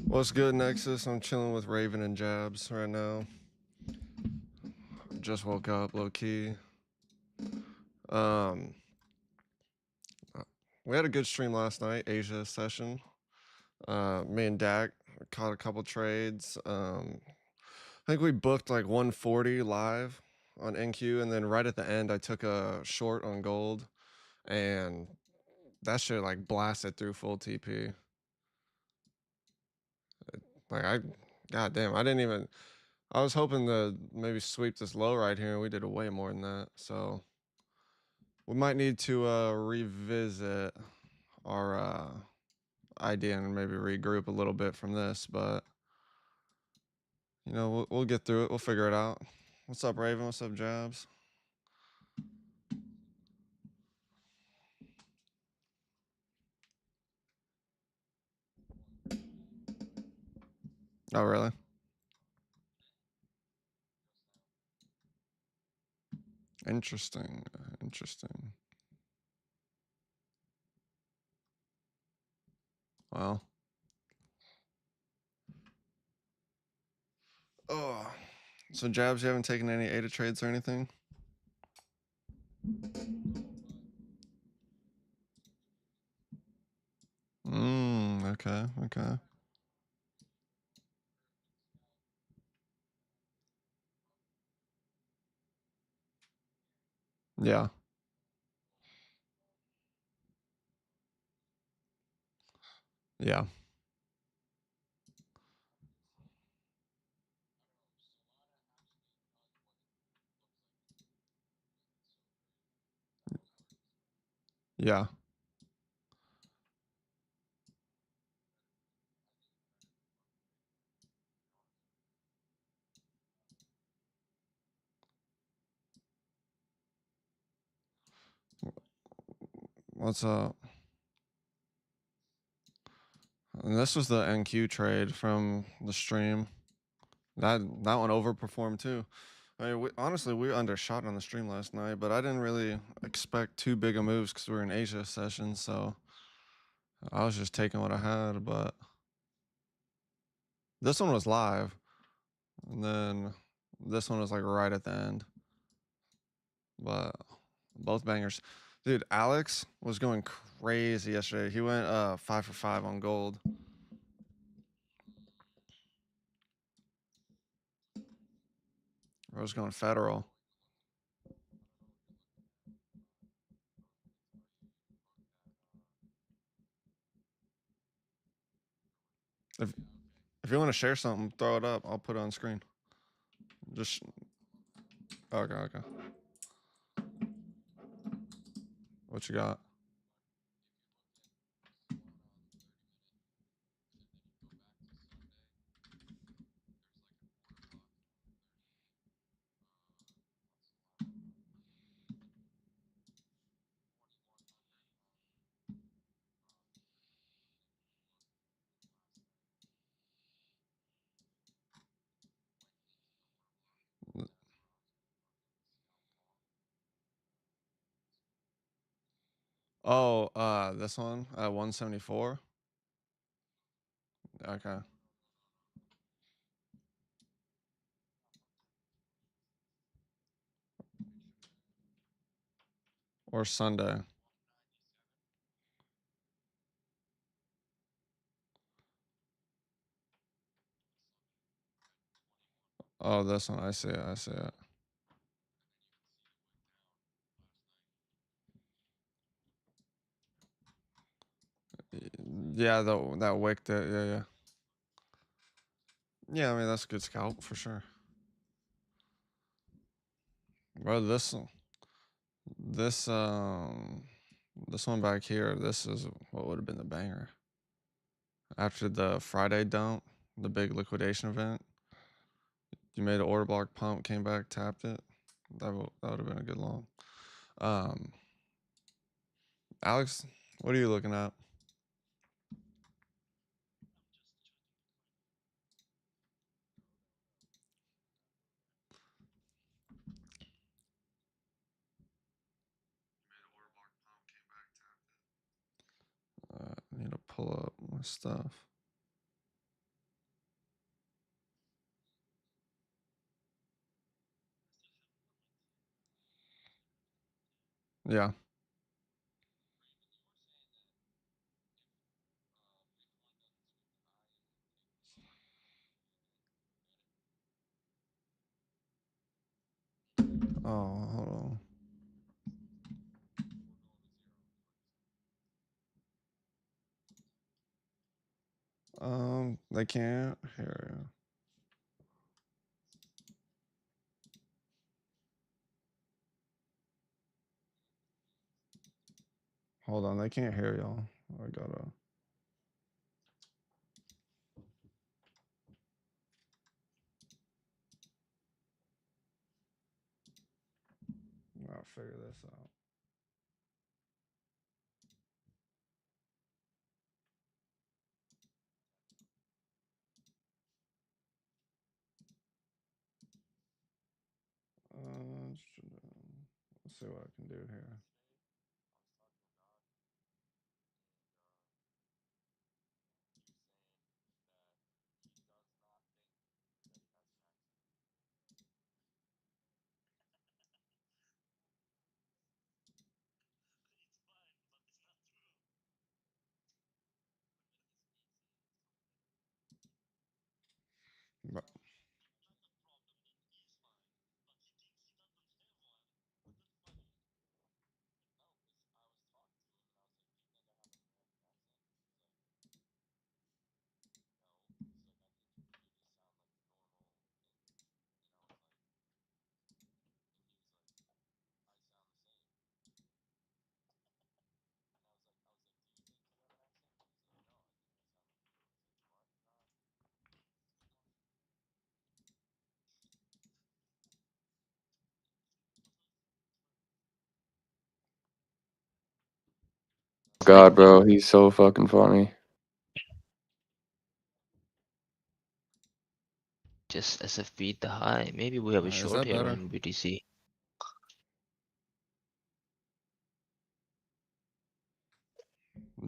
What's good, Nexus? I'm chilling with Raven and Jabs right now. Just woke up, low key. Um, we had a good stream last night, Asia session. Me and Dak caught a couple trades. I think we booked like 140 live on NQ, and then right at the end, I took a short on gold, and that shit like blasted through full TP. Goddamn, I didn't even. I was hoping to maybe sweep this low right here, and we did way more than that. So we might need to revisit our idea and maybe regroup a little bit from this, but you know, we'll get through it. We'll figure it out. What's up, Raven? What's up, Jabs? Oh, really? Interesting. Interesting. Well. Oh. So, Jabs, you haven't taken any ADA trades or anything? Okay, okay. Yeah. Yeah. Yeah. What's up? And this was the NQ trade from the stream. That one overperformed too. I mean, honestly, we undershot on the stream last night, but I didn't really expect too big of moves because we were in Asia session, so I was just taking what I had. But this one was live, and then this one was like right at the end. But both bangers, dude. Alex was going crazy yesterday. He went 5 for 5 on gold. I was going federal. If if you want to share something, throw it up. I'll put it on screen. Just okay, okay. What you got? Oh, this one at 174. Okay. Or Sunday. Oh, this one. I see it. I see it. Yeah, that wicked it. Yeah, yeah. Yeah, I mean that's a good scalp for sure. Bro, this this one back here, this is what would have been the banger. After the Friday dump, the big liquidation event, you made an order block pump, came back, tapped it. That would have been a good long. Um, Alex, what are you looking at? I need to pull up my stuff. Yeah. Oh, hold on. They can't hear you. Hold on, they can't hear y'all. I gotta. I'll figure this out. Let's see what I can do here. But God, bro, he's so fucking funny. Just SF beat the high. Maybe we have a is short that here better? on BTC.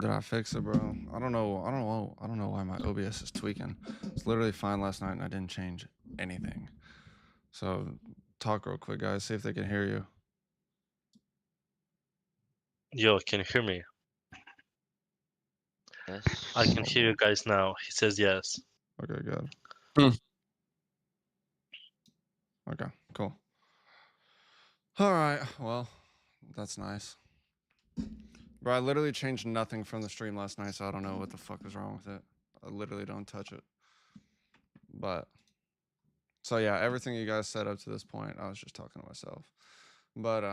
Did I fix it, bro? I don't know. I don't know why my OBS is tweaking. It's literally fine last night, and I didn't change anything. So, talk real quick, guys. See if they can hear you. Yo, can you hear me? Yes. I can hear you guys now. He says yes. Okay, good. Hmm. Okay, cool. All right. Well, that's nice. Bro, I literally changed nothing from the stream last night, so I don't know what the fuck is wrong with it. I literally don't touch it. But so yeah, everything you guys said up to this point, I was just talking to myself. But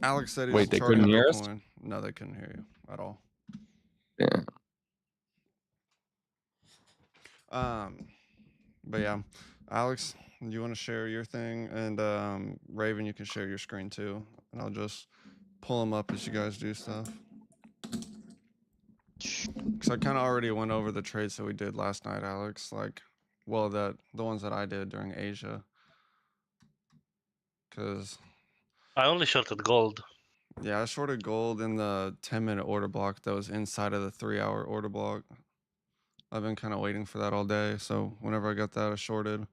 Alex said he was Wait, they charting couldn't hear us? Bitcoin. No, they couldn't hear you at all. Yeah. But yeah, Alex, you want to share your thing, and Raven, you can share your screen too, and I'll just pull them up as you guys do stuff. Because I kind of already went over the trades that we did last night, Alex. Like, well, the ones that I did during Asia. Because I only shorted gold. yeah, I shorted gold in the 10-minute order block that was inside of the 3-hour order block. I've been kind of waiting for that all day, so whenever I got that, I shorted.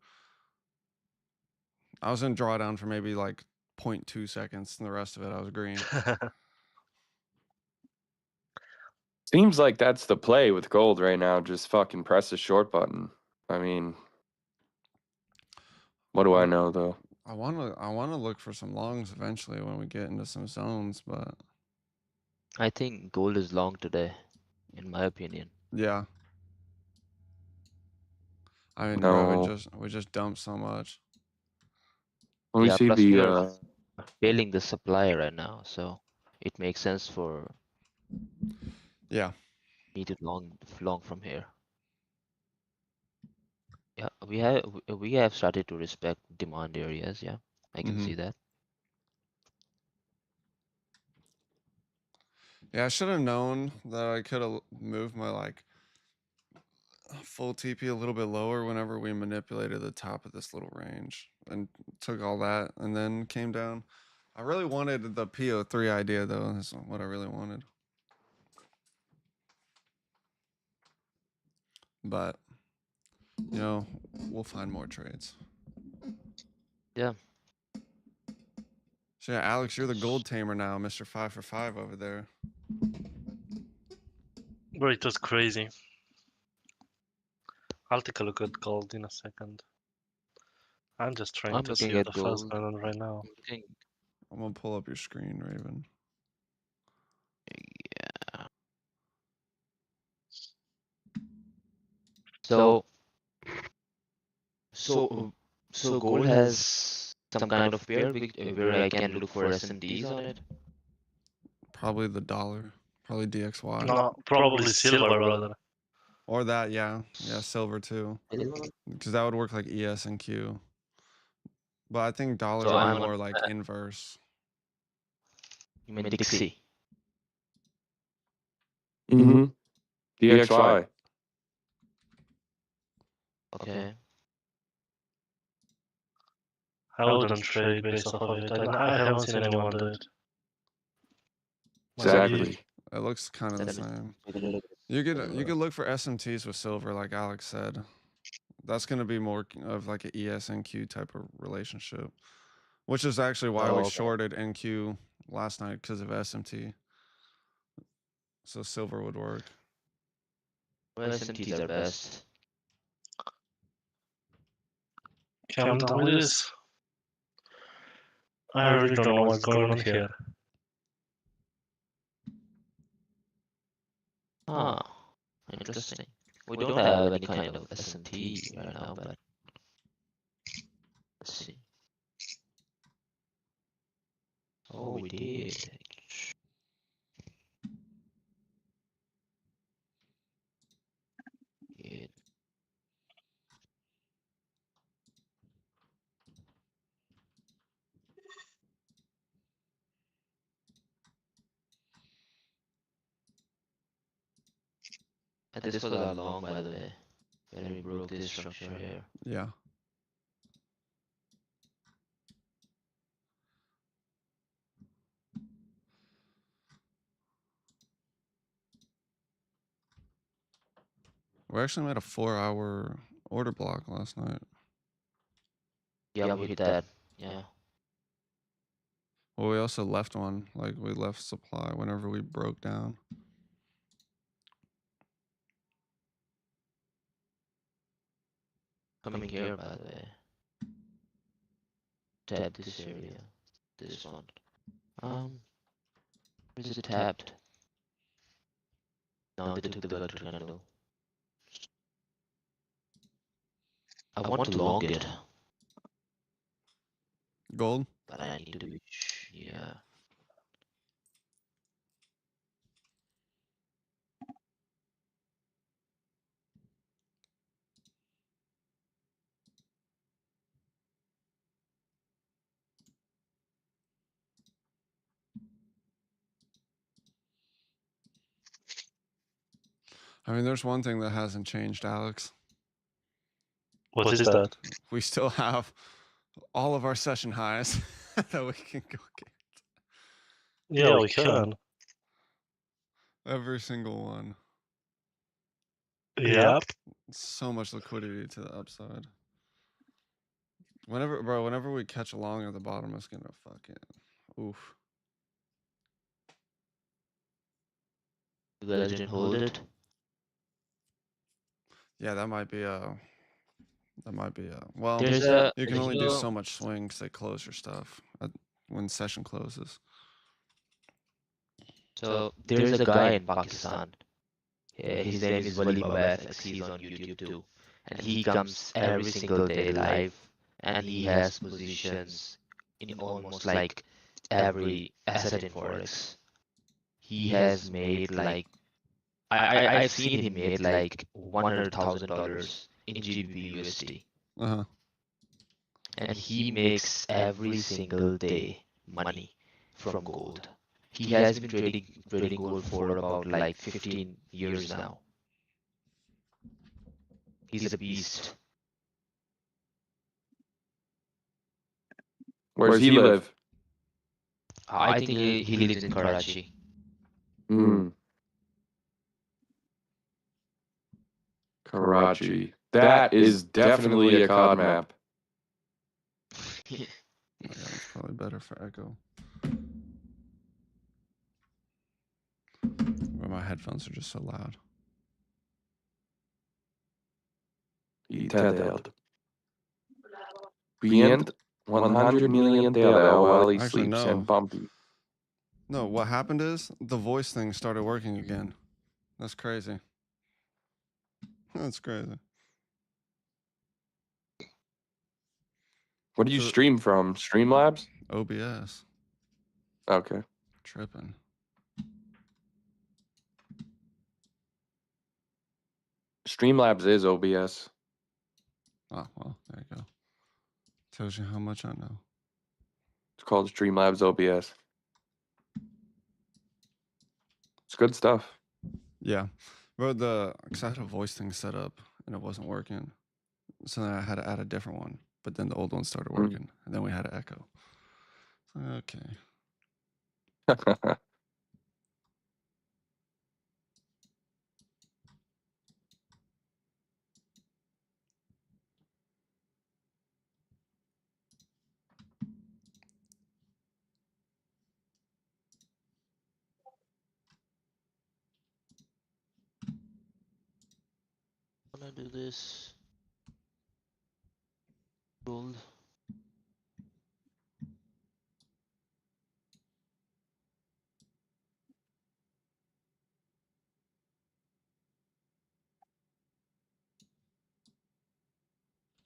I was in drawdown for maybe like 0.2 seconds, and the rest of it I was green. Seems like that's the play with gold right now. Just fucking press the short button. I mean, what do I know though? I wanna look for some longs eventually when we get into some zones, but I think gold is long today, in my opinion. yeah. I mean, bro, No. we just dumped so much. Let me Yeah, see plus we are the failing the supply right now, so it makes sense for Yeah. me to long from here. Yeah, we have started to respect demand areas. Yeah, I can Mm-hmm. see that. Yeah, I should have known that I could have moved my like full TP a little bit lower whenever we manipulated the top of this little range and took all that and then came down. I really wanted the PO3 idea though. That's what I really wanted. But you know, we'll find more trades. Yeah, So yeah, Alex, you're the gold tamer now, Mr. 5 for 5 over there. Bro, it was crazy. I'll take a look at gold in a second. I'm just trying I'm to looking see what at the fuck's gold. going on right now. I'm gonna pull up your screen, Raven. Yeah. So gold has some kind of pair where I can look for SMTs on it. Probably the dollar. Probably DXY. No, probably silver, brother. Or that, yeah. Yeah, silver too. Because that would work like ES and Q. But I think dollar So would I'm be more like inverse. You mean Dixie? Mm-hmm. DXY. Okay. I wouldn't trade based off of it. I haven't seen anyone do it. Exactly. It looks kind of the That is- same. You could look for SMTs with silver, like Alex said. That's gonna be more of like an ES NQ type of relationship, which is actually why we okay. shorted NQ last night because of SMT. So silver would work. Well, SMTs are best. Calm down with this. I really don't know what's going on here. Ah, interesting. We don't have any kind of SMT right now, but let's see. Oh, we did. Yeah. And this was all long, by the way. When we broke this structure here. Yeah. We actually made a 4-hour order block last night. Yeah, we hit that. Yeah. Well, we also left one. Like we left supply whenever we broke down. Coming here, by the way. Tab this area. This one. Is it tapped? No, they took the vector candle. I want to long it, Gold? but I need to be. Yeah. I mean, there's one thing that hasn't changed, Alex. What is that? We still have all of our session highs that we can go get. Yeah, we can. Every single one. Yep. So much liquidity to the upside. Whenever we catch a long at the bottom, it's gonna fucking oof. You guys didn't hold it? Yeah, that might be well, There's you can only do no- so much swing because they close your stuff when session closes. So there's a guy in Pakistan. Yeah, his name is Wali Baba FX. He's on YouTube too, and he comes every single day live, and he has positions in almost like every asset in forex. He has made like I've seen him made like $100,000 in GBP USD, and he makes every single day money from gold. He has been trading gold for about like 15 years now. He's a beast. Where's he live? I think he lives in Karachi. Hmm. Karachi. That is definitely a COD map. Yeah, it's probably better for Echo. my headphones are just so loud. JettTradez. Beyond 100 million TL while he Actually, sleeps no. and bumpy. No, what happened is the voice thing started working again. That's crazy. That's crazy. What do you So- stream from? Streamlabs? OBS. Okay. Tripping. Streamlabs is OBS. Oh, well, there you go. Tells you how much I know. It's called Streamlabs OBS. It's good stuff. Yeah. But because I had a voice thing set up and it wasn't working. So then I had to add a different one. But then the old one started working. And then we had an echo. So, okay. Wanna do this? Gold.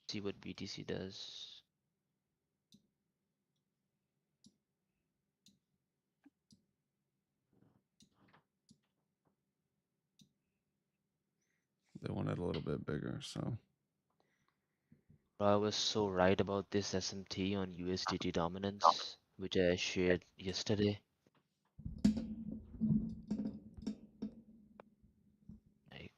See what BTC does. They wanted a little bit bigger. So I was so right about this SMT on USDT dominance, which I shared yesterday. Like,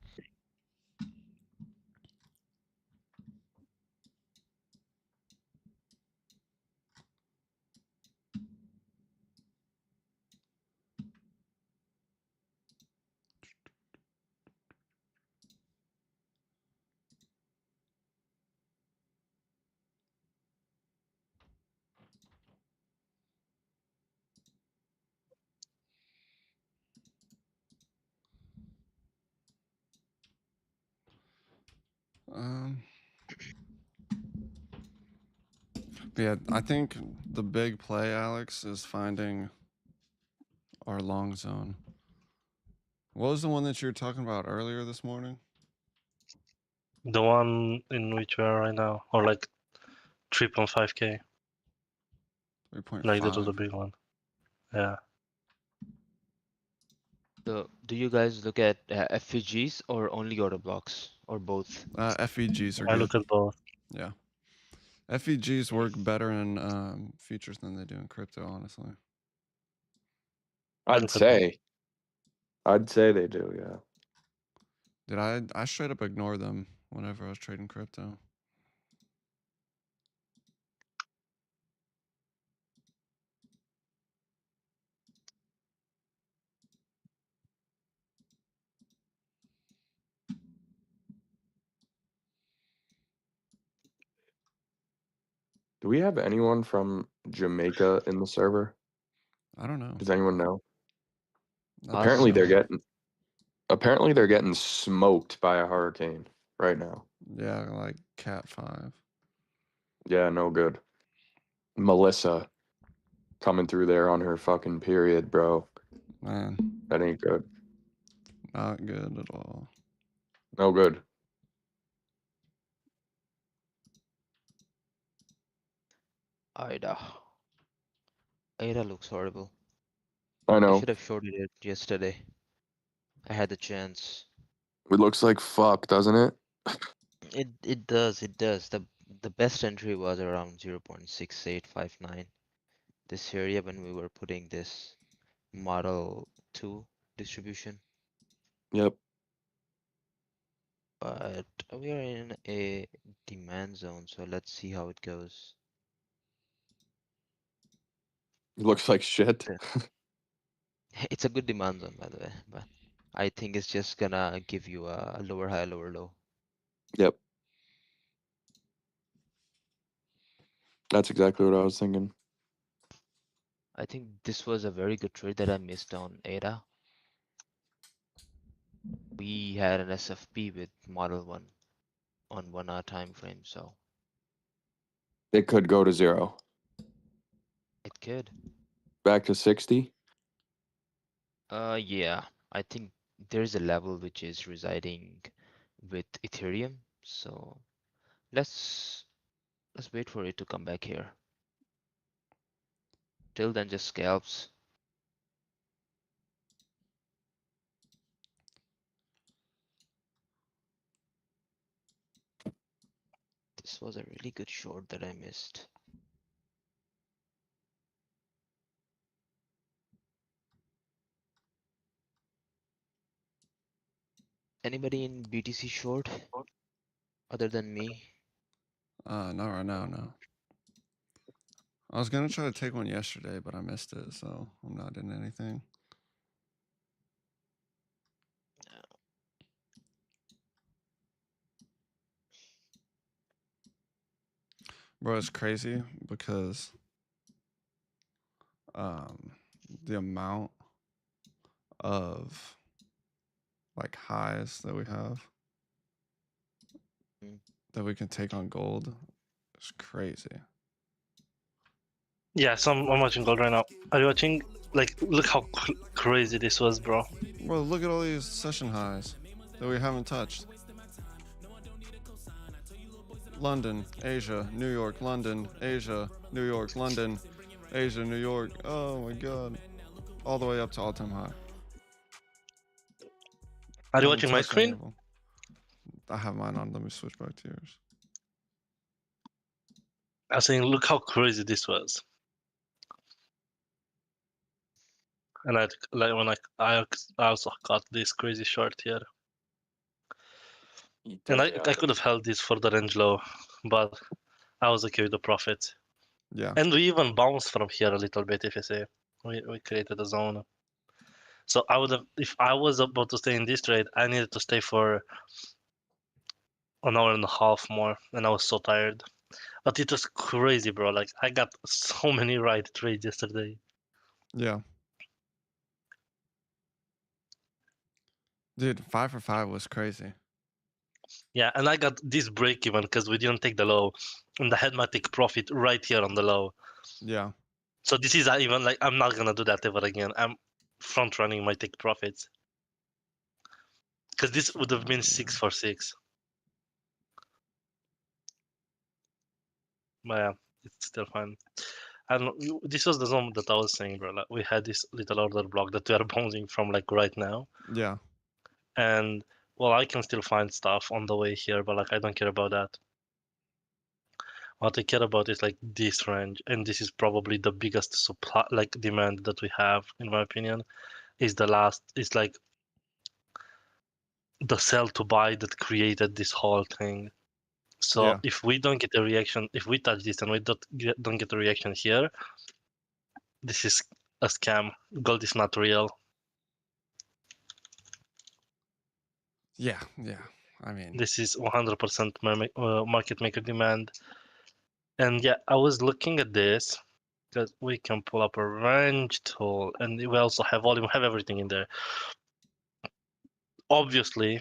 yeah, I think the big play, Alex, is finding our long zone. What was the one that you were talking about earlier this morning? The one in which we are right now, or like 3.5k. 3.5. Like that was a big one. Yeah. so do you guys look at FPGs or only order blocks or both? FEGs are I good. look at both. Yeah. FEGs work better in futures than they do in crypto, honestly. I'd say they do, yeah. I straight up ignore them whenever I was trading crypto. Do we have anyone from Jamaica in the server? I don't know. Does anyone know? Not Apparently that I know. they're getting smoked by a hurricane right now. Yeah, like Cat 5. Yeah, no good. Melissa coming through there on her fucking period, bro. Man, That ain't good. not good at all. No good. AIDA. AIDA looks horrible. I I know. should have shorted it yesterday. I had the chance. It looks like fuck, doesn't it? It does. The best entry was around 0.6859. This area when we were putting this model 2 distribution. Yep. But we are in a demand zone, so let's see how it goes. It looks like shit. It's a good demand zone, by the way, but I think it's just gonna give you a lower high, lower low. Yep. That's exactly what I was thinking. I think this was a very good trade that I missed on ADA. we had an SFP with Model 1 on 1 hour time frame, so It could go to 0. it could. Back to 60. Yeah, I think there's a level which is residing with Ethereum, so let's wait for it to come back here. Till then, just scalps. This was a really good short that I missed. Anybody in BTC short other than me? Not right now, no. I was gonna try to take one yesterday, but I missed it, so I'm not in anything. Bro, it's crazy because the amount of like highs that we have Mm. that we can take on gold is crazy. Yeah, so I'm watching gold right now. Are you watching? Like, look how crazy this was, bro. Well, look at all these session highs that we haven't touched. London, Asia, New York, London, Asia, New York, London, Asia, New York. Oh my god. All the way up to all-time high. Are you Haven't watching my touched any screen? of them. I have mine on. Let me switch back to yours. I'm saying, look how crazy this was. And I like when I also got this crazy short here. And I could have held this for the range low, but I was okay with the profit. Yeah. And we even bounced from here a little bit, if you see. We created a zone. So I would have, if I was about to stay in this trade, I needed to stay for an hour and a half more, and I was so tired. But it was crazy, bro. Like, I got so many right trades yesterday. Yeah. Dude, 5 for 5 was crazy. Yeah, and I got this break even because we didn't take the low, and I had my take profit right here on the low. Yeah. So this is even like, I'm not gonna do that ever again. I'm front running my take profits because this would have been 6 for 6. But yeah, it's still fine. And this was the zone that I was saying, bro. Like, we had this little order block that we are bouncing from, like, right now. Yeah. And well, I can still find stuff on the way here, but like, I don't care about that. What I care about is like this range, and this is probably the biggest supply, like, demand that we have, in my opinion. Is the last, is like the sell to buy that created this whole thing. So Yeah. if we don't get a reaction, if we touch this and we don't get a reaction here, this is a scam. Gold is not real. Yeah. Yeah. I mean, This is 100% market maker demand. And yeah, I was looking at this because we can pull up a range tool, and we also have volume, have everything in there. Obviously,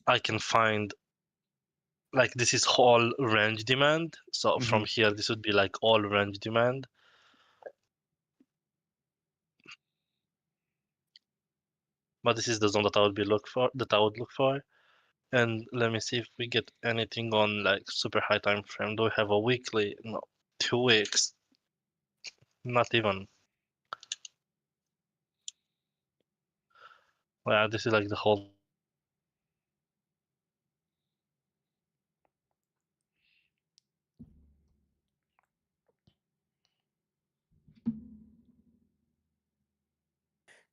I can find, like, this is all range demand. So from here, this would be like all range demand. But this is the zone that I would look for. And let me see if we get anything on like super high time frame. Do we have a weekly? No, 2 weeks. Not even. Yeah, this is like the whole.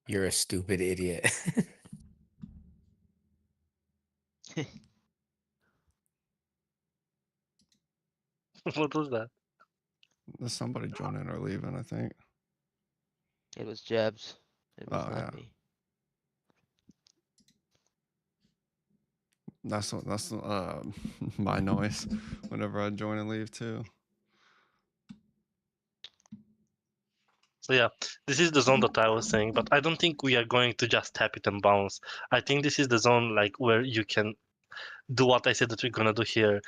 You're a stupid idiot. What was that? there's somebody joining or leaving, I think. It was Jabs. It was Oh, not yeah. me. That's my noise whenever I join and leave too. So yeah, this is the zone that I was saying, but I don't think we are going to just tap it and bounce. I think this is the zone like where you can do what I said that we're gonna do here.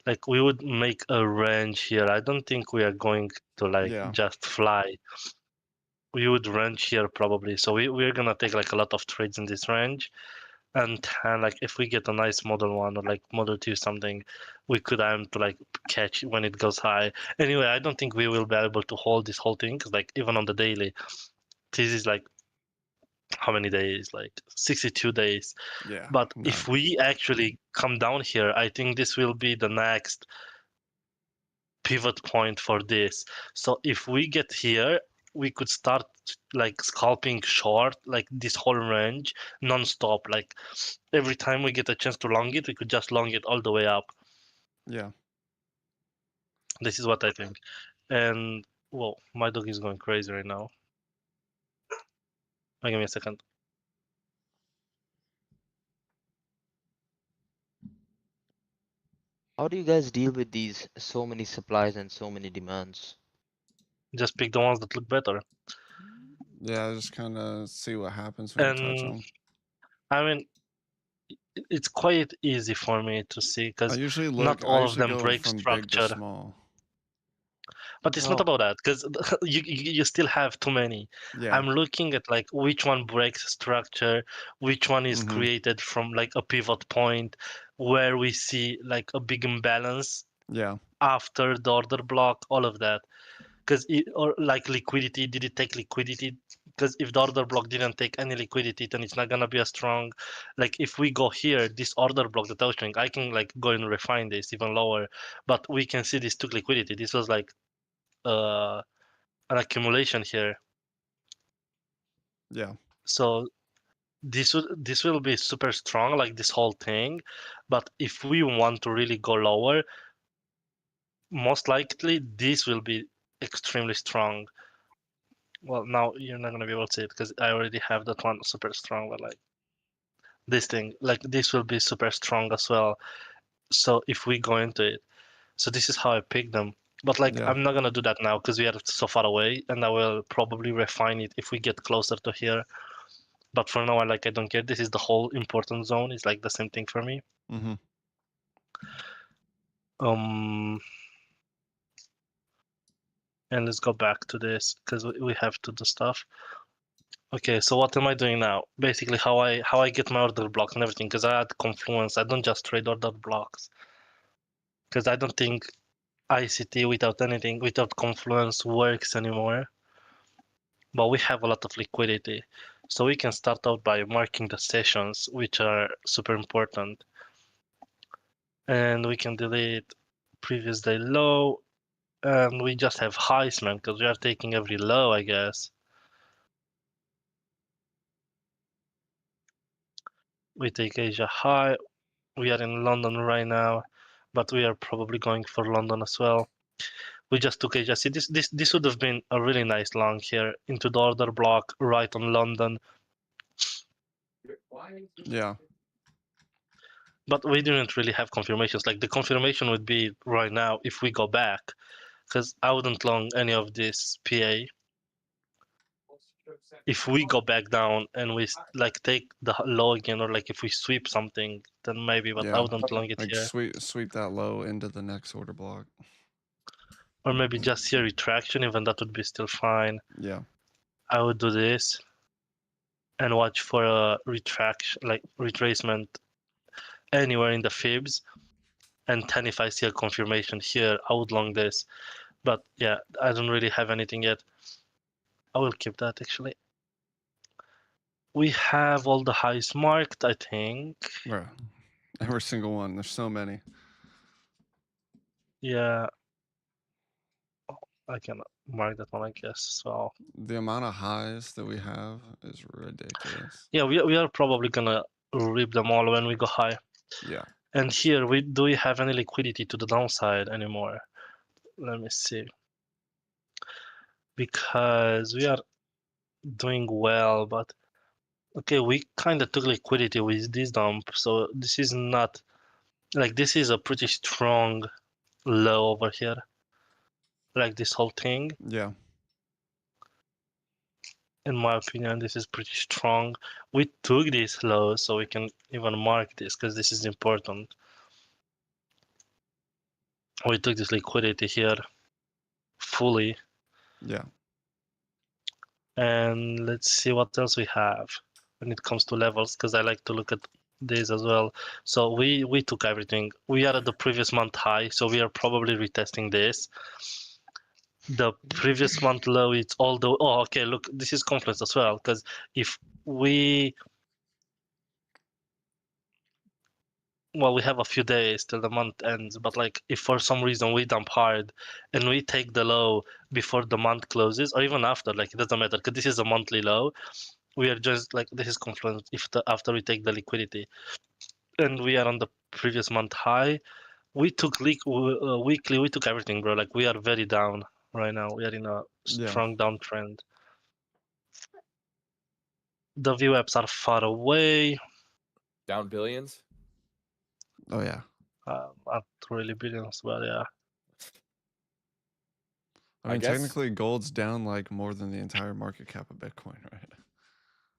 Like we would make a range here. I don't think we are going to like Yeah. just fly. We would range here probably. So we're gonna take like a lot of trades in this range. And like if we get a nice model 1 or like model 2 something, we could aim to like catch when it goes high. Anyway, I don't think we will be able to hold this whole thing because like even on the daily, this is like how many days? Like 62 days. Yeah. But No. if we actually come down here, I think this will be the next pivot point for this. So if we get here, we could start like scalping short, like this whole range non-stop. Like every time we get a chance to long it, we could just long it all the way up. Yeah. This is what I think. And whoa, my dog is going crazy right now. Give me a second. How do you guys deal with these so many supplies and so many demands? Just pick the ones that look better. Yeah, just kind of see what happens when you touch And them. I mean, it's quite easy for me to see I because usually not look. I all of usually them go break from big to structure. small. But it's not Oh, about that because you still have too many. Yeah. I'm looking at like which one breaks structure, which one is Mhm. created from like a pivot point where we see like a big imbalance Yeah. after the order block, all of that. Because or like liquidity, did it take liquidity? Because if the order block didn't take any liquidity, then it's not gonna be as strong. Like if we go here, this order block that I was showing, I can like go and refine this even lower, but we can see this took liquidity. This was like uh an accumulation here. Yeah. So this will be super strong, like this whole thing. But if we want to really go lower, most likely this will be extremely strong. Well, now you're not gonna be able to see it because I already have that one super strong, but like this thing, like this will be super strong as well. So if we go into it, so this is how I pick them. But like Yeah. I'm not gonna do that now because we are so far away, and I will probably refine it if we get closer to here. But for now, I don't care. This is the whole important zone. It's like the same thing for me. Mhm. And let's go back to this because we have to do stuff. Okay, so what am I doing now? Basically, how I get my order blocks and everything. Because I add Confluence. I don't just trade order blocks. Because I don't think ICT without Confluence works anymore. But we have a lot of liquidity. So we can start out by marking the sessions, which are super important. And we can delete previous day low. And we just have highs, man, because we are taking every low, I guess. We take Asia high. We are in London right now, but we are probably going for London as well. We just took Asia. See, this would have been a really nice long here into the order block right on London. Yeah. But we didn't really have confirmations. Like the confirmation would be right now if we go back, because I wouldn't long any of this PA. If we go back down and we like take the low again, or like if we sweep something, then maybe. But I Yeah. wouldn't long it Like here. sweep that low into the next order block. Or maybe just here retraction. Even that would be still fine. Yeah. I would do this and watch for a retraction, like retracement anywhere in the fibs. And then if I see a confirmation here, I would long this. But yeah, I don't really have anything yet. I will keep that actually. We have all the highs marked, I think. Right. Every single one. There's so many. Yeah. I can mark that one, I guess. So The amount of highs that we have is ridiculous. yeah, we are probably gonna rip them all when we go high. Yeah. And here, do we have any liquidity to the downside anymore? Let me see. Because we are doing well, but okay, we kind of took liquidity with this dump, so this is not like this is a pretty strong low over here, like this whole thing. Yeah. In my opinion, this is pretty strong. We took this low, so we can even mark this because this is important. We took this liquidity here fully. Yeah. And let's see what else we have when it comes to levels, because I like to look at this as well. So we took everything. We are at the previous month high, so we are probably retesting this. The previous month low, it's all the... Oh, okay, look, this is confluence as well, because if we... Well, we have a few days till the month ends, but like if for some reason we dump hard and we take the low before the month closes, or even after, like it doesn't matter, because this is a monthly low, we are just like, this is confluence if after we take the liquidity and we are on the previous month high. We took weekly, we took everything, bro. Like we are very down right now. We are in a strong downtrend. The VWAPs are far away. Down billions? Oh yeah. Not really billions, but yeah. I mean, guess- technically, gold's down like more than the entire market cap of Bitcoin, right?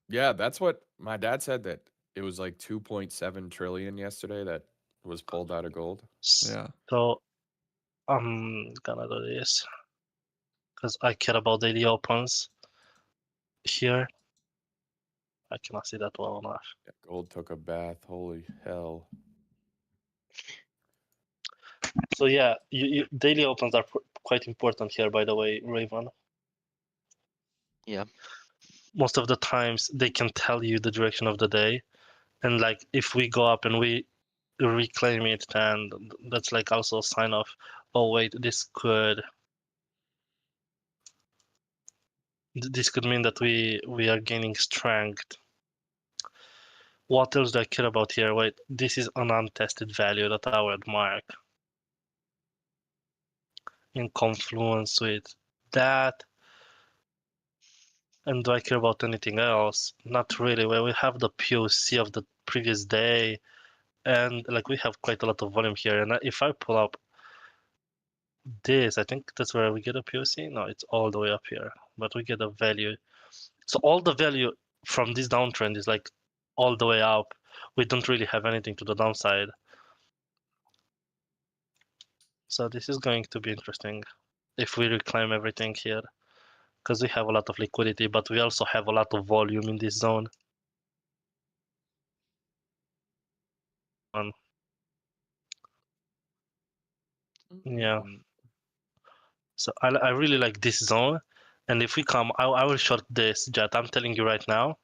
Yeah, that's what my dad said, that it was like 2.7 trillion yesterday that was pulled out of gold. Yeah. So I'm gonna do this because I care about daily opens here. I cannot see that well enough. Yeah, gold took a bath. Holy hell. So yeah, daily opens are quite important here, by the way, Raven. Yeah. Most of the times they can tell you the direction of the day, and like if we go up and we reclaim it, then that's like also a sign of, oh wait, this could mean that we are gaining strength. What else do I care about here? Wait, this is an untested value that I would mark in confluence with that. And do I care about anything else? Not really. Well, we have the POC of the previous day, and like we have quite a lot of volume here. And if I pull up this, I think that's where we get a POC. No, it's all the way up here, but we get a value. So all the value from this downtrend is like all the way up. We don't really have anything to the downside. So this is going to be interesting if we reclaim everything here, because we have a lot of liquidity, but we also have a lot of volume in this zone. Yeah. So I really like this zone. And if we come, I will short this, Jet. I'm telling you right now.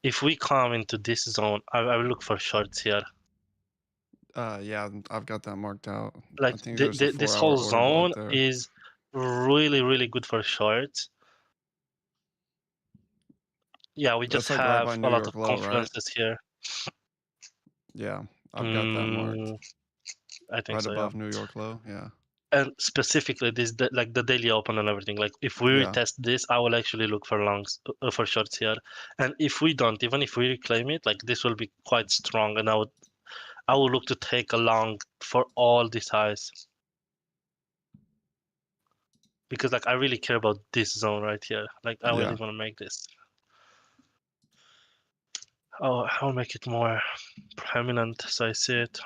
If we come into this zone, I will look for shorts here. Yeah, I've got that marked out. Like I think there's a this 4-hour whole order block zone there. is really, really good for shorts. Yeah, we just That's like right have by a New lot York of low, right? confluences here. Yeah, I've got that marked. I think Right so, above yeah. New York low, yeah. And specifically this, like the daily open and everything. Like if we Yeah. retest this, I will actually look for longs, for shorts here. And if we don't, even if we reclaim it, like this will be quite strong, and I will look to take a long for all these highs. Because like I really care about this zone right here. Like I really want to make this. Oh, I'll make it more prominent so I see it.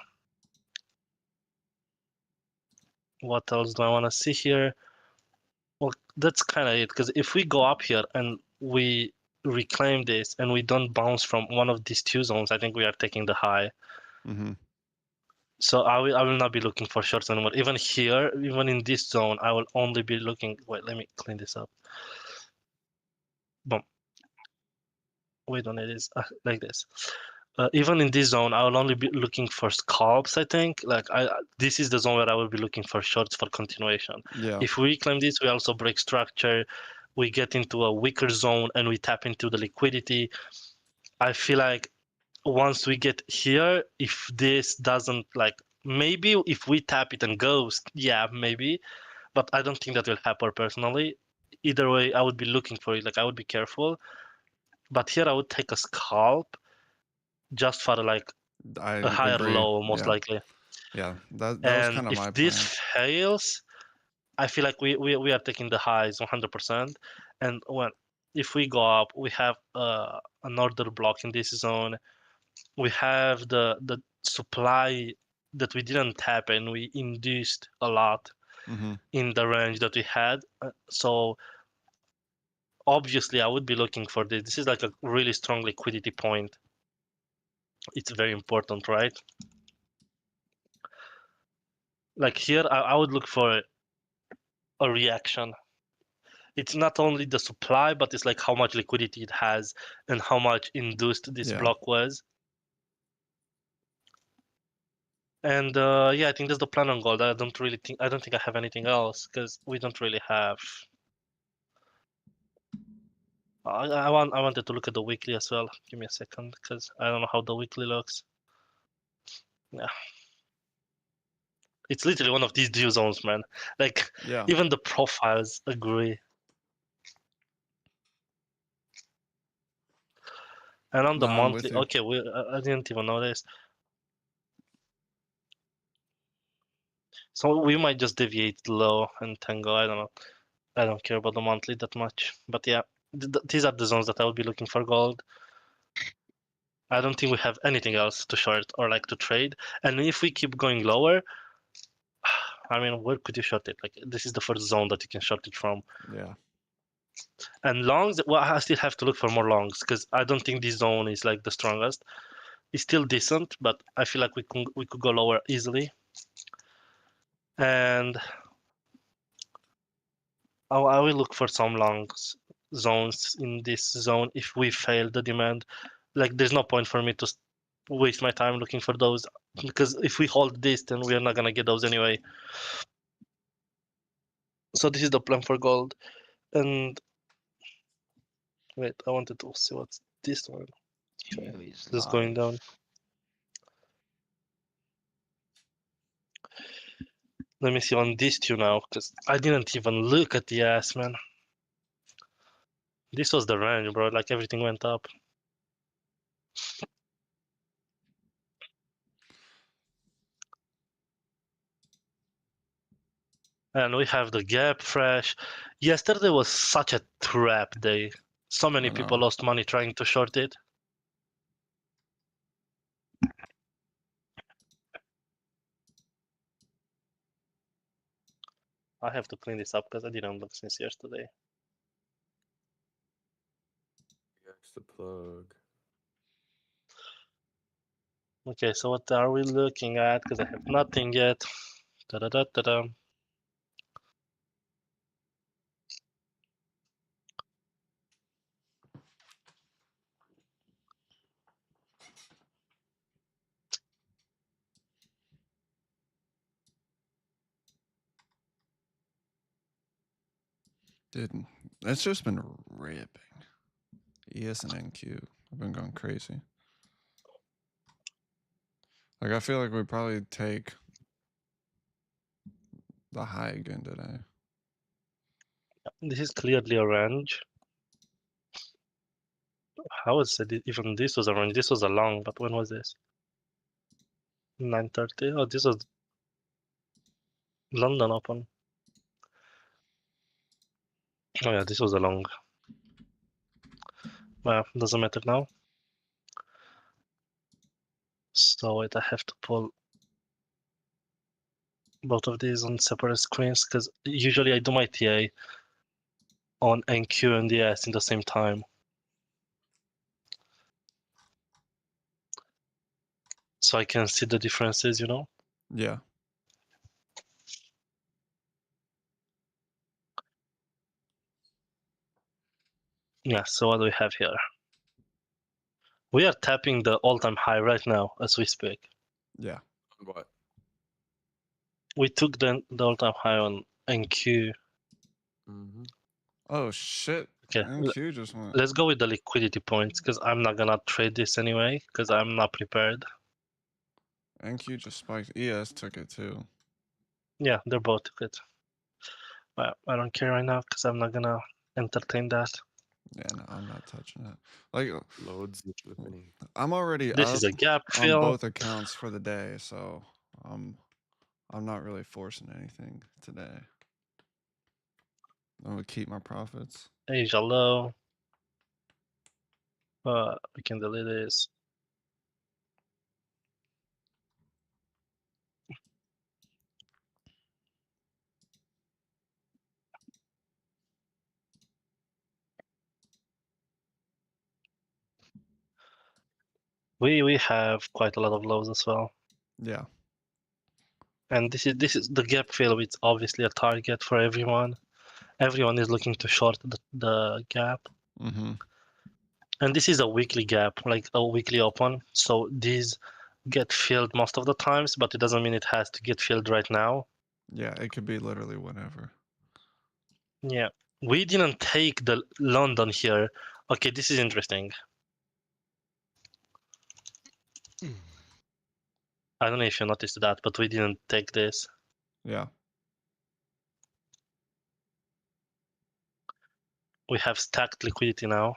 What else do I want to see here? Well, that's kind of it. Because if we go up here and we reclaim this and we don't bounce from one of these two zones, I think we are taking the high. Mm-hmm. So I will not be looking for shorts anymore. Even here, even in this zone, I will only be looking. Wait, let me clean this up. Boom. Wait, on it is like this. Even in this zone, I will only be looking for scalps. I think like this is the zone where I will be looking for shorts for continuation. Yeah. If we reclaim this, we also break structure. We get into a weaker zone and we tap into the liquidity. I feel like once we get here, if this doesn't like, maybe if we tap it and goes, yeah, maybe, but I don't think that will happen personally. Either way, I would be looking for it. Like I would be careful, but here I would take a scalp just for like I a higher agree. low, most likely. Yeah, that was And kind of my if this plan. fails, I feel like we are taking the highs 100%. And when if we go up, we have an order block in this zone. We have the supply that we didn't tap and we induced a lot Mm-hmm. in the range that we had. So obviously, I would be looking for this. This is like a really strong liquidity point. It's very important, right? Like here, I would look for a reaction. It's not only the supply, but it's like how much liquidity it has and how much induced this Yeah. block was. And yeah, I think that's the plan on gold. I don't think I have anything else because we don't really have. I wanted to look at the weekly as well. Give me a second because I don't know how the weekly looks. Yeah, it's literally one of these due zones, man. Like Yeah. even the profiles agree. And on the No, I'm with monthly, you. okay, I didn't even know this. So we might just deviate low and tango. I don't know. I don't care about the monthly that much. But yeah, these are the zones that I would be looking for gold. I don't think we have anything else to short or like to trade. And if we keep going lower, I mean, where could you short it? Like this is the first zone that you can short it from. Yeah. And longs, well, I still have to look for more longs because I don't think this zone is like the strongest. It's still decent, but I feel like we could go lower easily. And I will look for some long zones in this zone if we fail the demand. Like, there's no point for me to waste my time looking for those because if we hold this, then we are not gonna get those anyway. So this is the plan for gold. And wait, I wanted to see what's this one. Okay, Jeez, just going down. Let me see on these two now because I didn't even look at the ass, man. This was the range, bro. Like everything went up. And we have the gap fresh. Yesterday was such a trap day. So many I people know. lost money trying to short it. I have to clean this up because I didn't look since yesterday. Here's the plug. Okay, so what are we looking at? Because I have nothing yet. Da-da-da-da-da. Dude, it's just been ripping. ES and NQ. I've been going crazy. Like, I feel like we probably take the high again today. This is clearly a range. How is it? Even this was a range. This was a long, but when was this? 9:30. Oh, this was London Open. Oh yeah, this was a long. Well, doesn't matter now. So wait, I have to pull both of these on separate screens because usually I do my TA on NQ and DS in the same time. So I can see the differences, you know? Yeah. Yeah, so what do we have here? We are tapping the all-time high right now as we speak. Yeah. On what? We took the all-time high on NQ. Mm-hmm. Oh, shit. Okay, NQ just went. let's go with the liquidity points because I'm not gonna trade this anyway because I'm not prepared. NQ just spiked. ES took it too. Yeah, they're both good. But I don't care right now because I'm not gonna entertain that. Yeah, no, I'm not touching it. Like, Loads of liquidity. I'm already This up is a gap on fill. both accounts for the day, so I'm not really forcing anything today. I'm gonna keep my profits. Asia low. We can delete this. We have quite a lot of lows as well. Yeah. And this is the gap fill. It's obviously a target for everyone. Everyone is looking to short the gap. Mm-hmm. And this is a weekly gap, like a weekly open. So these get filled most of the times, but it doesn't mean it has to get filled right now. Yeah, it could be literally whenever. Yeah. We didn't take the London here. Okay, this is interesting. I don't know if you noticed that, but we didn't take this. Yeah. We have stacked liquidity now.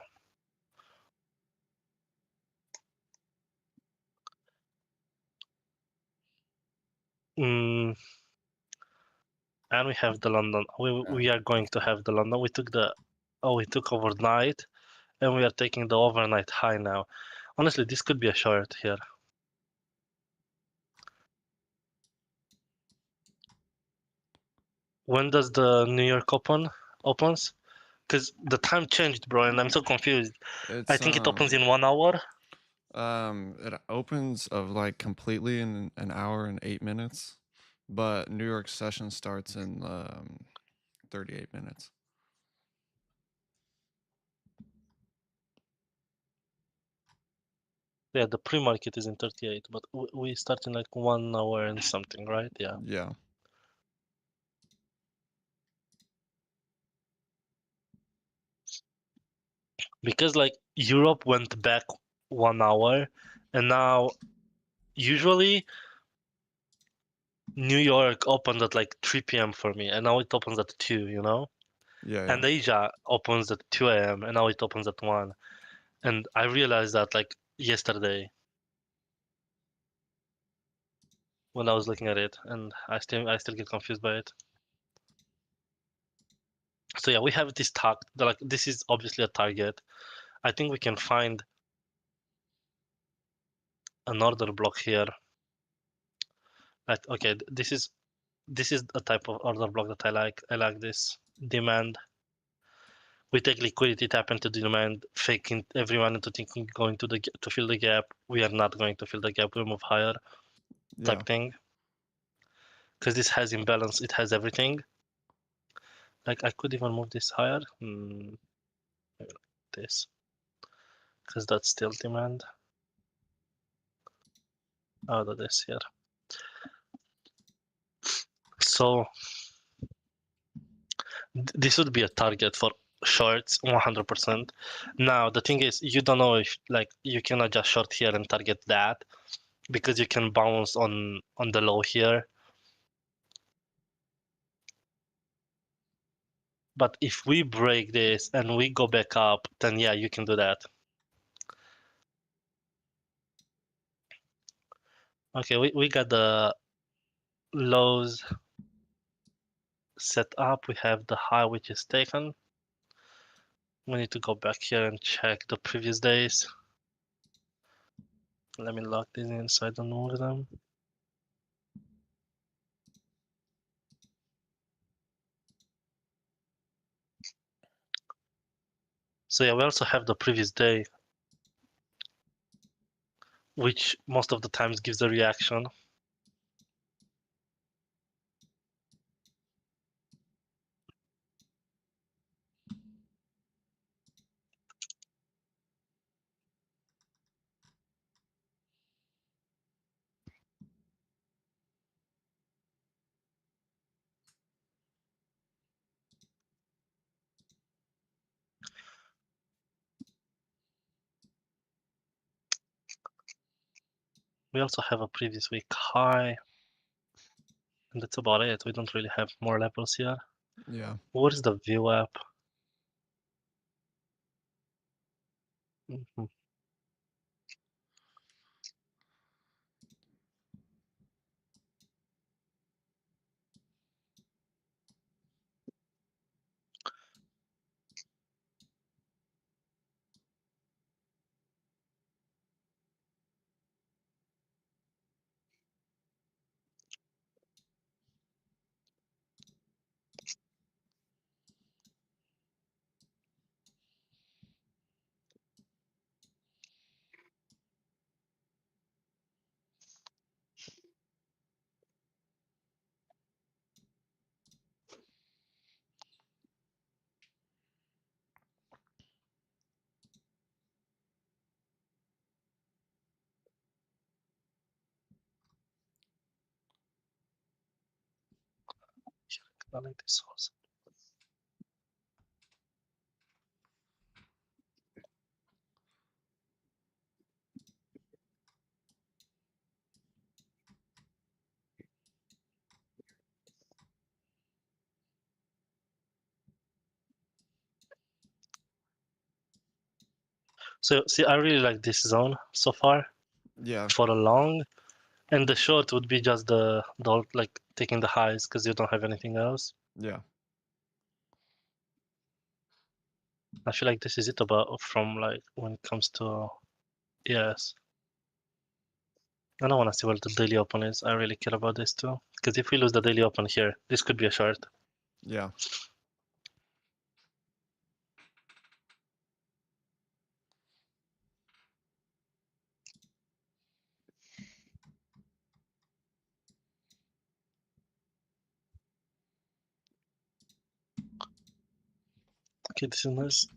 And we have the London. We are going to have the London. We took overnight, and we are taking the overnight high now. Honestly, this could be a short here. When does the New York opens? Because the time changed, bro, and I'm so confused. It's I think it opens in 1 hour. it opens of like completely in an hour and 8 minutes, but New York session starts in 38 minutes. Yeah, the pre-market is in 38, but we start in like 1 hour and something, right? Yeah. Yeah. Because like Europe went back 1 hour, and now usually New York opened at like 3 p.m. for me, and now it opens at 2, you know? Yeah, And Asia opens at 2 a.m., and now it opens at 1. And I realized that like yesterday when I was looking at it, and I still get confused by it. So yeah, we have this like this is obviously a target. I think we can find an order block here. Like okay, this is a type of order block that I like. I like this demand. We take liquidity, tap into demand, faking everyone into thinking going to fill the gap. We are not going to fill the gap. We move higher, yeah. type thing. Because this has imbalance. It has everything. Like I could even move this higher. Maybe like this, because that's still demand. Out of this here. So this would be a target for shorts 100%. Now the thing is, you don't know if like you cannot just short here and target that, because you can bounce on the low here. But if we break this and we go back up, then yeah, you can do that. Okay, we got the lows set up. We have the high which is taken. We need to go back here and check the previous days. Let me lock these in so I don't move them. So yeah, we also have the previous day, which most of the times gives a reaction. We also have a previous week high, and that's about it. We don't really have more levels here. Yeah. What is the view app? Mhm. I like this horse. So see, I really like this zone so far Yeah. for a long, and the short would be just the like taking the highs because you don't have anything else. Yeah. I feel like this is it about from like when it comes to yes. And I want to see what the daily open is. I really care about this too because if we lose the daily open here, this could be a short. Yeah. Okay, this is nice.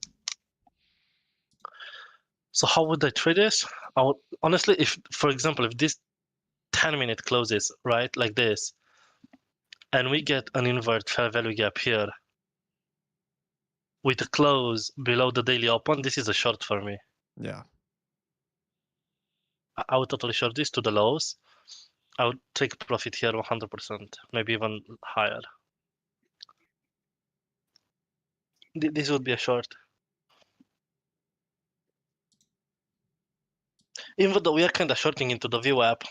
So how would I trade this? I would honestly, if for example, if this 10-minute closes right like this, and we get an invert fair value gap here with a close below the daily open, this is a short for me. Yeah. I would totally short this to the lows. I would take profit here 100%, maybe even higher. This would be a short. Even though we are kind of shorting into the VWAP,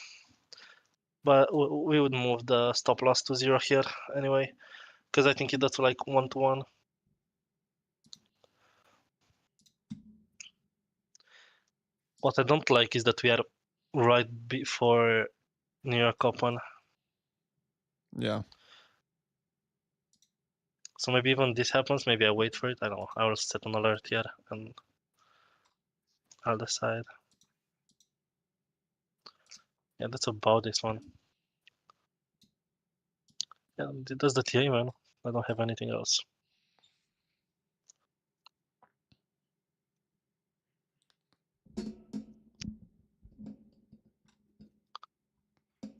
but we would move the stop loss to 0 here anyway, because I think that's like 1-to-1. What I don't like is that we are right before New York Open. Yeah. So maybe even this happens, maybe I wait for it. I don't know. I will set an alert here and I'll decide. Yeah, that's about this one. Yeah, that's the TA, man. I don't have anything else.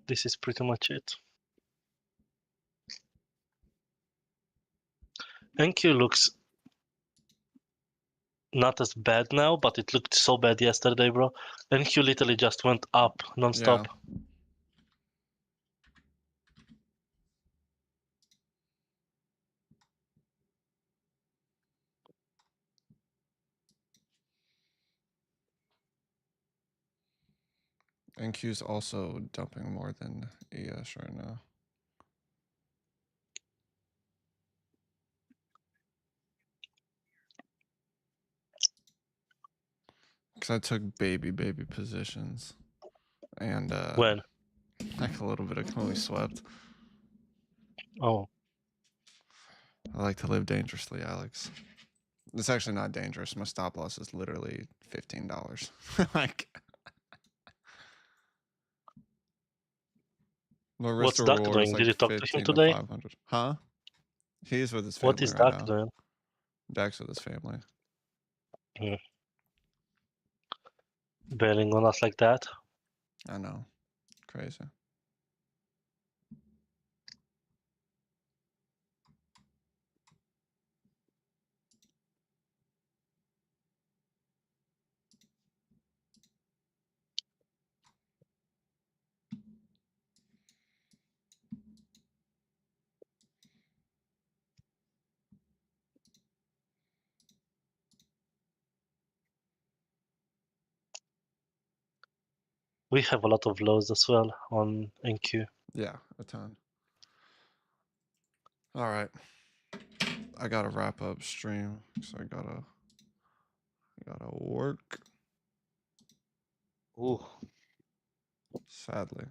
This is pretty much it. NQ looks not as bad now, but it looked so bad yesterday, bro. NQ literally just went up non-stop. Yeah. NQ's also dumping more than ES right now. Because I took baby positions. And When? like a little bit of when we swept. Oh, I like to live dangerously, Alex. It's actually not dangerous. My stop loss is literally $15. Like my risk what's to Duck reward is doing? Did like you talk to him 15 to today? 500. Huh? He's with his What family is right Duck now. doing? Dax with his family. Bailing on us like that? I know. Crazy. We have a lot of lows as well on NQ. Yeah, a ton. All right. I gotta wrap up stream. So I gotta work. Ooh. Sadly.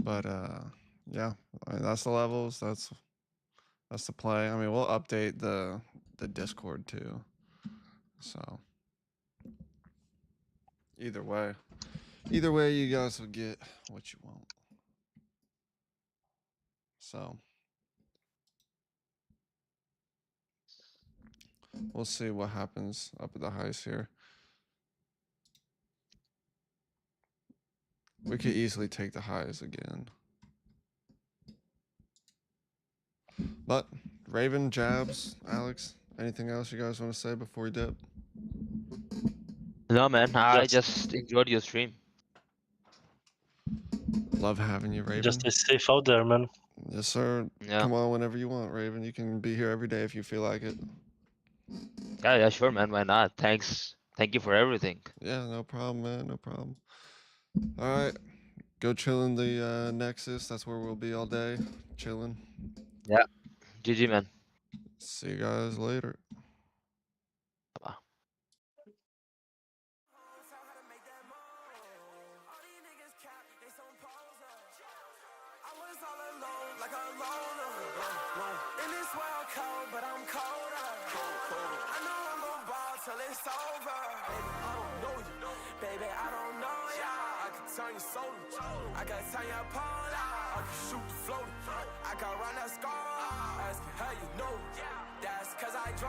But yeah, I mean, that's the levels. That's the play. I mean, we'll update the Discord too. So either way, you guys will get what you want. So we'll see what happens up at the highs here. We could easily take the highs again. But Raven, Jabs, Alex, anything else you guys want to say before we dip? No, man, I Just- just enjoyed your stream. Love having you, Raven. Just stay safe out there, man. Yes, sir. Yeah. Come on whenever you want, Raven. You can be here every day if you feel like it. Yeah, sure, man. Why not? Thanks. Thank you for everything. Yeah, no problem, man. No problem. All right. Go chill in the Nexus. That's where we'll be all day. Chilling. GG, man. See you guys later. Bye. In this world cold, but I'm colder. I know I'm gon' ball till it's over. Baby, I don't know you. Baby, I don't know ya. I can turn you solar. I can turn your polar. I can shoot the floater. I can run a score. Ask you how you know. That's cause I draw.